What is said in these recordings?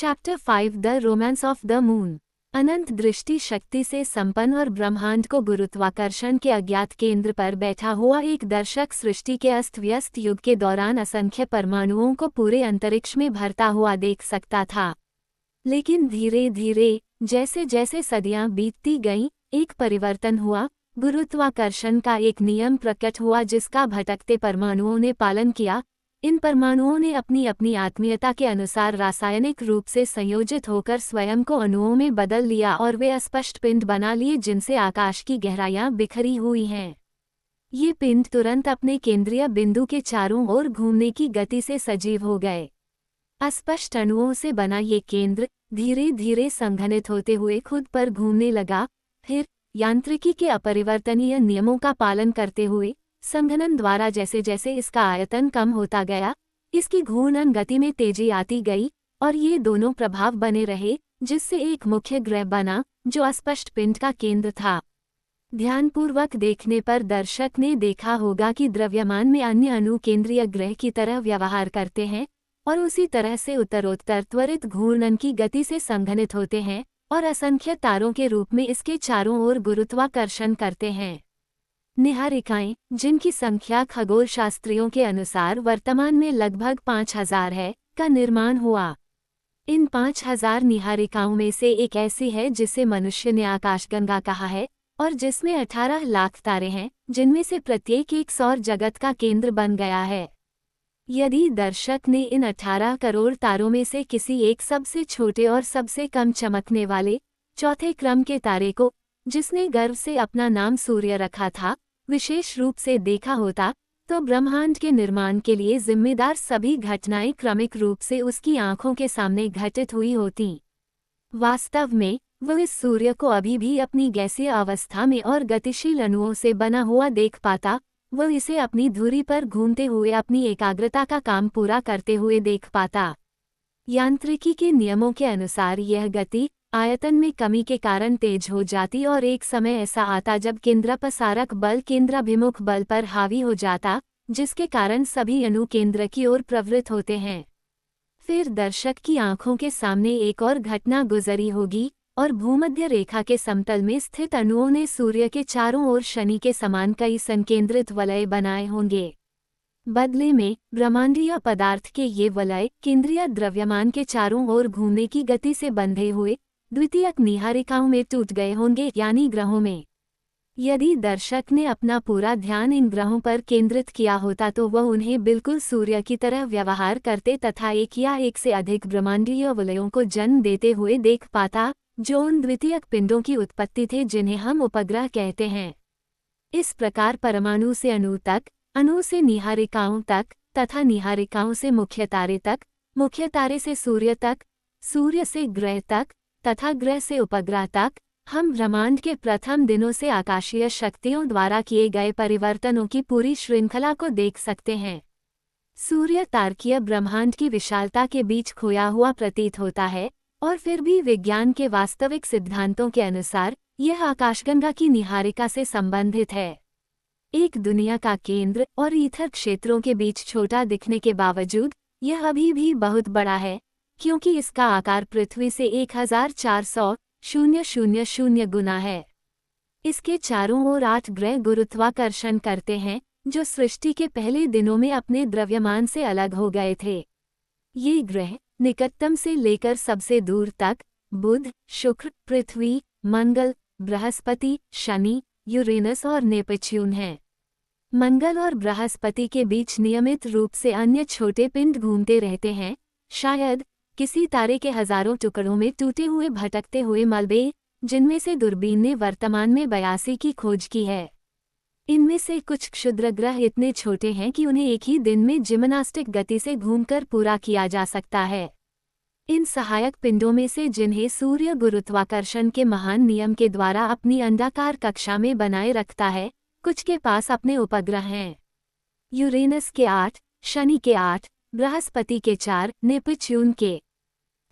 Chapter 5 the romance of the moon. अनंत दृष्टि शक्ति से संपन्न और ब्रह्मांड को गुरुत्वाकर्षण के अज्ञात केंद्र पर बैठा हुआ एक दर्शक सृष्टि के अस्त व्यस्त युग के दौरान असंख्य परमाणुओं को पूरे अंतरिक्ष में भरता हुआ देख सकता था। लेकिन धीरे धीरे जैसे जैसे सदियां बीतती गईं, एक परिवर्तन हुआ। गुरुत्वाकर्षण का एक नियम प्रकट हुआ जिसका भटकते परमाणुओं ने पालन किया। इन परमाणुओं ने अपनी अपनी आत्मीयता के अनुसार रासायनिक रूप से संयोजित होकर स्वयं को अणुओं में बदल लिया और वे अस्पष्ट पिंड बना लिए जिनसे आकाश की गहराइयां बिखरी हुई हैं। ये पिंड तुरंत अपने केंद्रीय बिंदु के चारों ओर घूमने की गति से सजीव हो गए। अस्पष्ट अणुओं से बना ये केंद्र धीरे धीरे संघनित होते हुए खुद पर घूमने लगा। फिर यांत्रिकी के अपरिवर्तनीय नियमों का पालन करते हुए संघनन द्वारा जैसे जैसे इसका आयतन कम होता गया, इसकी घूर्णन गति में तेजी आती गई और ये दोनों प्रभाव बने रहे, जिससे एक मुख्य ग्रह बना जो अस्पष्ट पिंड का केंद्र था। ध्यानपूर्वक देखने पर दर्शक ने देखा होगा कि द्रव्यमान में अन्य अणु केंद्रीय ग्रह की तरह व्यवहार करते हैं और उसी तरह से उत्तरोत्तर त्वरित घूर्णन की गति से संघनित होते हैं और असंख्य तारों के रूप में इसके चारों ओर गुरुत्वाकर्षण करते हैं। निहारिकाएं, जिनकी संख्या खगोलशास्त्रियों के अनुसार वर्तमान में लगभग 5000 है, का निर्माण हुआ। इन 5000 निहारिकाओं में से एक ऐसी है जिसे मनुष्य ने आकाशगंगा कहा है और जिसमें 18 लाख तारे हैं, जिनमें से प्रत्येक एक सौर जगत का केंद्र बन गया है। यदि दर्शक ने इन 18 करोड़ तारों में से किसी एक सबसे छोटे और सबसे कम चमकने वाले चौथे क्रम के तारे को, जिसने गर्व से अपना नाम सूर्य रखा था, विशेष रूप से देखा होता, तो ब्रह्मांड के निर्माण के लिए जिम्मेदार सभी घटनाएं क्रमिक रूप से उसकी आंखों के सामने घटित हुई होतीं। वास्तव में वह इस सूर्य को अभी भी अपनी गैसीय अवस्था में और गतिशील अणुओं से बना हुआ देख पाता। वह इसे अपनी धुरी पर घूमते हुए अपनी एकाग्रता का काम पूरा करते हुए देख पाता। यांत्रिकी के नियमों के अनुसार यह गति आयतन में कमी के कारण तेज हो जाती और एक समय ऐसा आता जब केंद्रापसारक बल केंद्राभिमुख बल पर हावी हो जाता, जिसके कारण सभी अणु केंद्र की ओर प्रवृत्त होते हैं। फिर दर्शक की आंखों के सामने एक और घटना गुजरी होगी और भूमध्य रेखा के समतल में स्थित अणुओं ने सूर्य के चारों ओर शनि के समान कई संकेंद्रित वलय बनाए होंगे। बदले में ब्रह्मांडीय पदार्थ के ये वलय केंद्रीय द्रव्यमान के चारों ओर घूमने की गति से बंधे हुए द्वितीयक निहारिकाओं में टूट गए होंगे, यानी ग्रहों में। यदि दर्शक ने अपना पूरा ध्यान इन ग्रहों पर केंद्रित किया होता तो वह उन्हें बिल्कुल सूर्य की तरह व्यवहार करते तथा एक या एक से अधिक ब्रह्मांडीय वलयों को जन्म देते हुए देख पाता, जो उन द्वितीयक पिंडों की उत्पत्ति थे जिन्हें हम उपग्रह कहते हैं। इस प्रकार परमाणु से अणु तक, अणु से निहारिकाओं तक तथा निहारिकाओं से मुख्य तारे तक, मुख्य तारे से सूर्य तक, सूर्य से ग्रह तक तथा ग्रह से उपग्रह तक हम ब्रह्मांड के प्रथम दिनों से आकाशीय शक्तियों द्वारा किए गए परिवर्तनों की पूरी श्रृंखला को देख सकते हैं। सूर्य तारकीय ब्रह्मांड की विशालता के बीच खोया हुआ प्रतीत होता है और फिर भी विज्ञान के वास्तविक सिद्धांतों के अनुसार यह आकाशगंगा की निहारिका से संबंधित है। एक दुनिया का केंद्र और ईथर क्षेत्रों के बीच छोटा दिखने के बावजूद यह अभी भी बहुत बड़ा है, क्योंकि इसका आकार पृथ्वी से 1400,000 गुना है। इसके चारों ओर 8 ग्रह गुरुत्वाकर्षण करते हैं, जो सृष्टि के पहले दिनों में अपने द्रव्यमान से अलग हो गए थे। ये ग्रह निकटतम से लेकर सबसे दूर तक बुध, शुक्र, पृथ्वी, मंगल, बृहस्पति, शनि, यूरेनस और नेपच्यून हैं। मंगल और बृहस्पति के बीच नियमित रूप से अन्य छोटे पिंड घूमते रहते हैं, शायद किसी तारे के हजारों टुकड़ों में टूटे हुए भटकते हुए मलबे, जिनमें से दूरबीन ने वर्तमान में 82 की खोज की है। इनमें से कुछ क्षुद्र ग्रह इतने छोटे हैं कि उन्हें एक ही दिन में जिम्नास्टिक गति से घूमकर पूरा किया जा सकता है। इन सहायक पिंडों में से जिन्हें सूर्य गुरुत्वाकर्षण के महान नियम के द्वारा अपनी अंडाकार कक्षा में बनाए रखता है, कुछ के पास अपने उपग्रह हैं। यूरेनस के 8, शनि के 8, बृहस्पति के 4, नेपच्यून के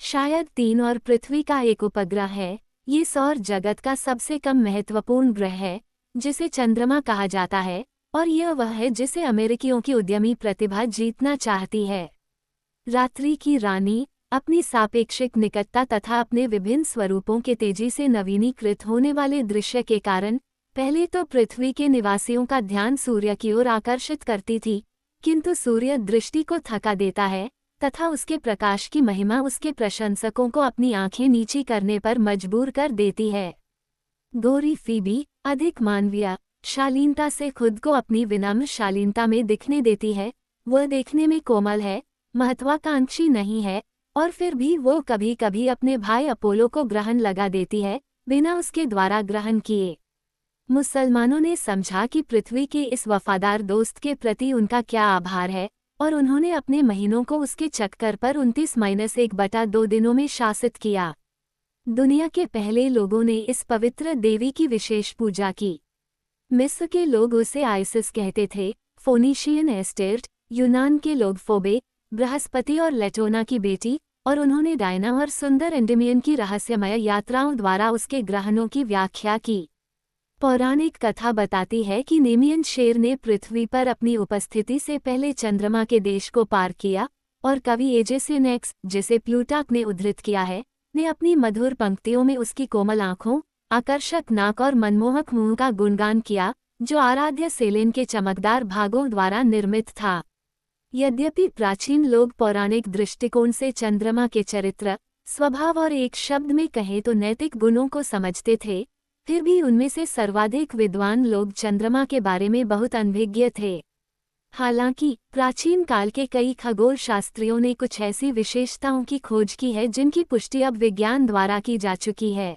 शायद 3 और पृथ्वी का एक उपग्रह है। ये सौर जगत का सबसे कम महत्वपूर्ण ग्रह है, जिसे चंद्रमा कहा जाता है, और यह वह है जिसे अमेरिकियों की उद्यमी प्रतिभा जीतना चाहती है। रात्रि की रानी अपनी सापेक्षिक निकटता तथा अपने विभिन्न स्वरूपों के तेजी से नवीनीकृत होने वाले दृश्य के कारण पहले तो पृथ्वी के निवासियों का ध्यान सूर्य की ओर आकर्षित करती थी, किंतु सूर्य दृष्टि को थका देता है तथा उसके प्रकाश की महिमा उसके प्रशंसकों को अपनी आंखें नीची करने पर मजबूर कर देती है। गोरी फीबी अधिक मानवीय शालीनता से खुद को अपनी विनम्र शालीनता में दिखने देती है। वह देखने में कोमल है, महत्वाकांक्षी नहीं है, और फिर भी वो कभी कभी अपने भाई अपोलो को ग्रहण लगा देती है बिना उसके द्वारा ग्रहण किए। मुसलमानों ने समझा कि पृथ्वी के इस वफादार दोस्त के प्रति उनका क्या आभार है, और उन्होंने अपने महीनों को उसके चक्कर पर 29-1/2 दिनों में शासित किया। दुनिया के पहले लोगों ने इस पवित्र देवी की विशेष पूजा की। मिस्र के लोग उसे आइसिस कहते थे, फोनीशियन एस्टेर्ट, यूनान के लोग फोबे, बृहस्पति और लेटोना की बेटी, और उन्होंने डायना और सुंदर एंडेमियन की रहस्यमय यात्राओं द्वारा उसके ग्रहणों की व्याख्या की। पौराणिक कथा बताती है कि नेमियन शेर ने पृथ्वी पर अपनी उपस्थिति से पहले चंद्रमा के देश को पार किया, और कवि एजेसिनेक्स, जिसे प्लूटार्क ने उद्धृत किया है, ने अपनी मधुर पंक्तियों में उसकी कोमल आँखों, आकर्षक नाक और मनमोहक मुंह का गुणगान किया, जो आराध्य सेलेन के चमकदार भागों द्वारा निर्मित था। यद्यपि प्राचीन लोग पौराणिक दृष्टिकोण से चंद्रमा के चरित्र, स्वभाव और एक शब्द में कहें तो नैतिक गुणों को समझते थे, फिर भी उनमें से सर्वाधिक विद्वान लोग चंद्रमा के बारे में बहुत अनभिज्ञ थे। हालांकि प्राचीन काल के कई खगोल शास्त्रियों ने कुछ ऐसी विशेषताओं की खोज की है जिनकी पुष्टि अब विज्ञान द्वारा की जा चुकी है।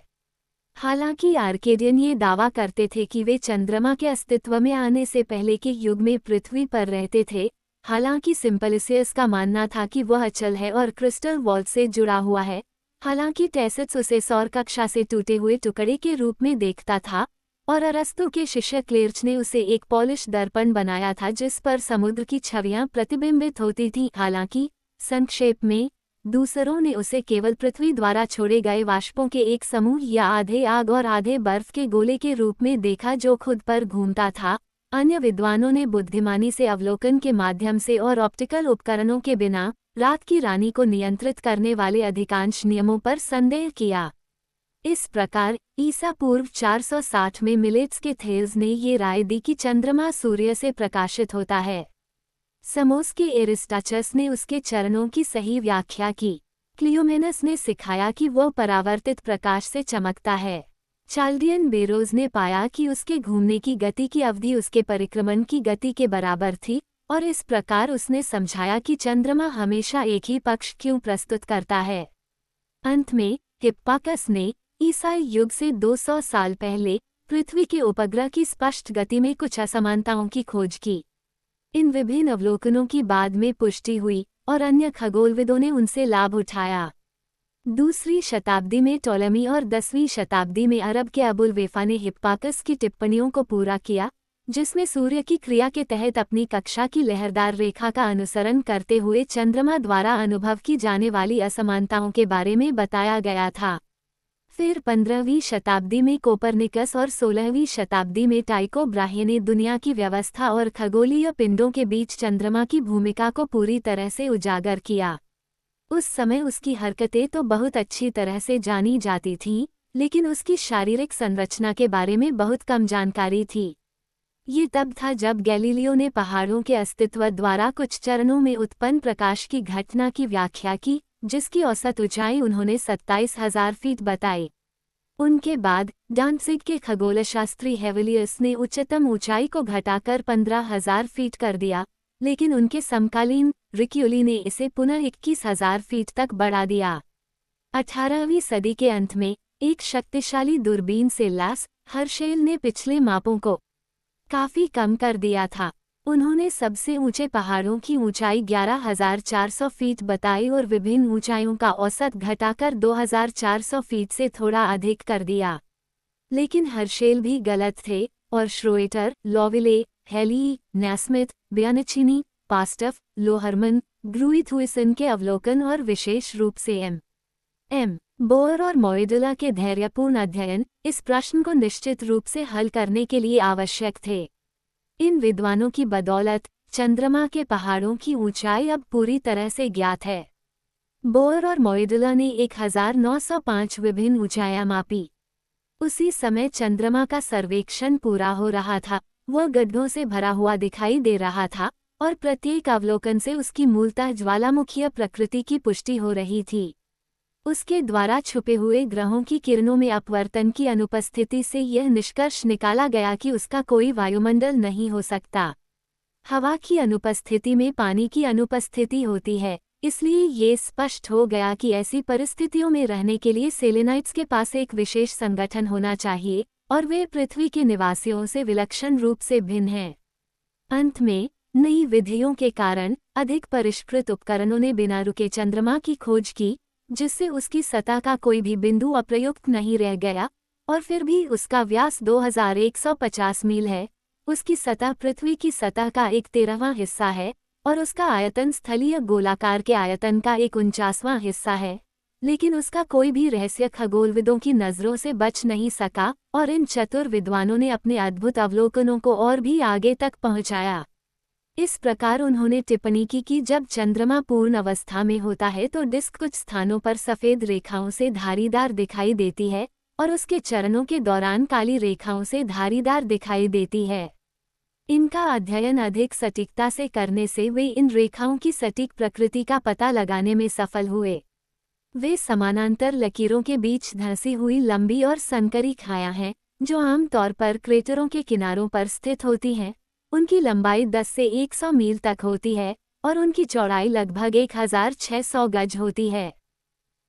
हालांकि आर्केडियन ये दावा करते थे कि वे चंद्रमा के अस्तित्व में आने से पहले के युग में पृथ्वी पर रहते थे, हालांकि सिम्पलिसियस का मानना था कि वह अचल है और क्रिस्टल वॉल्ट से जुड़ा हुआ है। हालांकि टैसिट्स उसे सौर कक्षा से टूटे हुए टुकड़े के रूप में देखता था, और अरस्तु के शिष्य क्लेर्च ने उसे एक पॉलिश दर्पण बनाया था जिस पर समुद्र की छवियां प्रतिबिंबित होती थीं। हालांकि संक्षेप में, दूसरों ने उसे केवल पृथ्वी द्वारा छोड़े गए वाष्पों के एक समूह या आधे आग और आधे बर्फ के गोले के रूप में देखा जो खुद पर घूमता था। अन्य विद्वानों ने बुद्धिमानी से अवलोकन के माध्यम से और ऑप्टिकल उपकरणों के बिना रात की रानी को नियंत्रित करने वाले अधिकांश नियमों पर संदेह किया। इस प्रकार ईसा पूर्व 460 में मिलेट्स के थेल्स ने ये राय दी कि चंद्रमा सूर्य से प्रकाशित होता है। समोस के एरिस्टाचस ने उसके चरणों की सही व्याख्या की। क्लियोमेनस ने सिखाया कि वह परावर्तित प्रकाश से चमकता है। चाल्डियन बेरोज ने पाया कि उसके घूमने की गति की अवधि उसके परिक्रमण की गति के बराबर थी, और इस प्रकार उसने समझाया कि चंद्रमा हमेशा एक ही पक्ष क्यों प्रस्तुत करता है। अंत में हिप्पाकस ने ईसाई युग से 200 साल पहले पृथ्वी के उपग्रह की स्पष्ट गति में कुछ असमानताओं की खोज की। इन विभिन्न अवलोकनों की बाद में पुष्टि हुई और अन्य खगोलविदों ने उनसे लाभ उठाया। दूसरी शताब्दी में टोलेमी और 10वीं शताब्दी में अरब के अबुल वेफा ने हिप्पाकस की टिप्पणियों को पूरा किया, जिसमें सूर्य की क्रिया के तहत अपनी कक्षा की लहरदार रेखा का अनुसरण करते हुए चंद्रमा द्वारा अनुभव की जाने वाली असमानताओं के बारे में बताया गया था। फिर 15वीं शताब्दी में कोपरनिकस और 16वीं शताब्दी में टाइको ब्राहे ने दुनिया की व्यवस्था और खगोलीय पिंडों के बीच चंद्रमा की भूमिका को पूरी तरह से उजागर किया। उस समय उसकी हरकतें तो बहुत अच्छी तरह से जानी जाती थीं, लेकिन उसकी शारीरिक संरचना के बारे में बहुत कम जानकारी थी। ये तब था जब गैलीलियो ने पहाड़ों के अस्तित्व द्वारा कुछ चरणों में उत्पन्न प्रकाश की घटना की व्याख्या की, जिसकी औसत ऊंचाई उन्होंने 27,000 फीट बताई। उनके बाद डांसिग के खगोलशास्त्री हेवलियस ने उच्चतम ऊंचाई को घटाकर 15,000 फीट कर दिया, लेकिन उनके समकालीन रिक्यूली ने इसे पुनः 21,000 फीट तक बढ़ा दिया। 18वीं सदी के अंत में एक शक्तिशाली दूरबीन से लैस हर्शेल ने पिछले मापों को काफी कम कर दिया था। उन्होंने सबसे ऊंचे पहाड़ों की ऊंचाई 11,400 फीट बताई और विभिन्न ऊंचाइयों का औसत घटाकर 2,400 फीट से थोड़ा अधिक कर दिया। लेकिन हर्शेल भी गलत थे, और श्रोएटर, लॉविले, हेली, नैस्मिथ, ब्यानचिनी, पास्टफ, लोहरमन, ग्रुइथुइसन के अवलोकन और विशेष रूप से एम बोअर और मोइडुला के धैर्यपूर्ण अध्ययन इस प्रश्न को निश्चित रूप से हल करने के लिए आवश्यक थे। इन विद्वानों की बदौलत चंद्रमा के पहाड़ों की ऊंचाई अब पूरी तरह से ज्ञात है। बोर और मोइडला ने 1905 विभिन्न ऊंचाइयां मापी। उसी समय चंद्रमा का सर्वेक्षण पूरा हो रहा था। वह गड्ढों से भरा हुआ दिखाई दे रहा था और प्रत्येक अवलोकन से उसकी मूलतः ज्वालामुखीय प्रकृति की पुष्टि हो रही थी। उसके द्वारा छुपे हुए ग्रहों की किरणों में अपवर्तन की अनुपस्थिति से यह निष्कर्ष निकाला गया कि उसका कोई वायुमंडल नहीं हो सकता। हवा की अनुपस्थिति में पानी की अनुपस्थिति होती है, इसलिए ये स्पष्ट हो गया कि ऐसी परिस्थितियों में रहने के लिए सेलेनाइट्स के पास एक विशेष संगठन होना चाहिए और वे पृथ्वी के निवासियों से विलक्षण रूप से भिन्न हैं। अंत में नई विधियों के कारण अधिक परिष्कृत उपकरणों ने बिना रुके चंद्रमा की खोज की, जिससे उसकी सतह का कोई भी बिंदु अप्रयुक्त नहीं रह गया, और फिर भी उसका व्यास 2150 मील है। उसकी सतह पृथ्वी की सतह का 1/13वां हिस्सा है और उसका आयतन स्थलीय गोलाकार के आयतन का 1/49वां हिस्सा है, लेकिन उसका कोई भी रहस्य खगोलविदों की नज़रों से बच नहीं सका और इन चतुर विद्वानों ने अपने अद्भुत अवलोकनों को और भी आगे तक पहुंचाया। इस प्रकार उन्होंने टिप्पणी की कि जब चंद्रमा पूर्ण अवस्था में होता है तो डिस्क कुछ स्थानों पर सफ़ेद रेखाओं से धारीदार दिखाई देती है और उसके चरणों के दौरान काली रेखाओं से धारीदार दिखाई देती है। इनका अध्ययन अधिक सटीकता से करने से वे इन रेखाओं की सटीक प्रकृति का पता लगाने में सफल हुए। वे समानांतर लकीरों के बीच धंसी हुई लंबी और संकरी खायां हैं, जो आमतौर पर क्रेटरों के किनारों पर स्थित होती हैं। उनकी लंबाई 10 से 100 मील तक होती है और उनकी चौड़ाई लगभग 1600 गज होती है।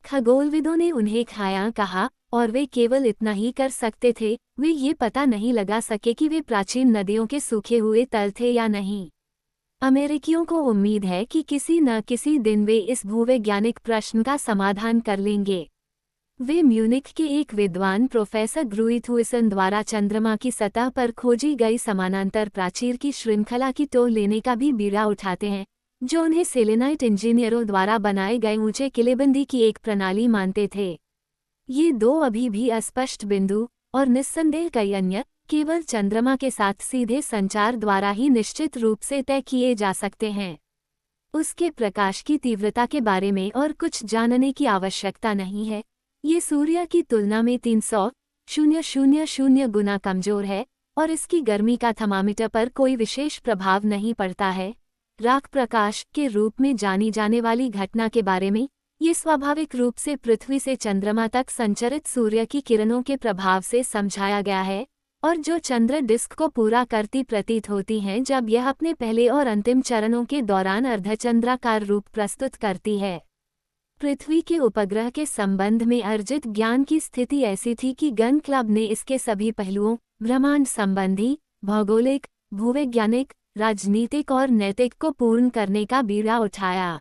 खगोलविदों ने उन्हें खायां कहा और वे केवल इतना ही कर सकते थे, वे ये पता नहीं लगा सके कि वे प्राचीन नदियों के सूखे हुए तल थे या नहीं। अमेरिकियों को उम्मीद है कि किसी न किसी दिन वे इस भूवैज्ञानिक प्रश्न का समाधान कर लेंगे। वे म्यूनिख के एक विद्वान प्रोफेसर ग्रुइथुइसन द्वारा चंद्रमा की सतह पर खोजी गई समानांतर प्राचीर की श्रृंखला की टोल लेने का भी बीड़ा उठाते हैं, जो उन्हें सेलेनाइट इंजीनियरों द्वारा बनाए गए ऊंचे किलेबंदी की एक प्रणाली मानते थे। ये दो अभी भी अस्पष्ट बिंदु और निस्संदेह कई अन्य केवल चंद्रमा के साथ सीधे संचार द्वारा ही निश्चित रूप से तय किए जा सकते हैं। उसके प्रकाश की तीव्रता के बारे में और कुछ जानने की आवश्यकता नहीं है। ये सूर्य की तुलना में 300,000 गुना कमजोर है और इसकी गर्मी का थर्मामीटर पर कोई विशेष प्रभाव नहीं पड़ता है। राख प्रकाश के रूप में जानी जाने वाली घटना के बारे में ये स्वाभाविक रूप से पृथ्वी से चंद्रमा तक संचरित सूर्य की किरणों के प्रभाव से समझाया गया है और जो चंद्र डिस्क को पूरा करती प्रतीत होती हैं जब यह अपने पहले और अंतिम चरणों के दौरान अर्धचंद्राकार रूप प्रस्तुत करती है। पृथ्वी के उपग्रह के संबंध में अर्जित ज्ञान की स्थिति ऐसी थी कि गन क्लब ने इसके सभी पहलुओं ब्रह्मांड संबंधी, भौगोलिक, भूवैज्ञानिक, राजनीतिक और नैतिक को पूर्ण करने का बीड़ा उठाया।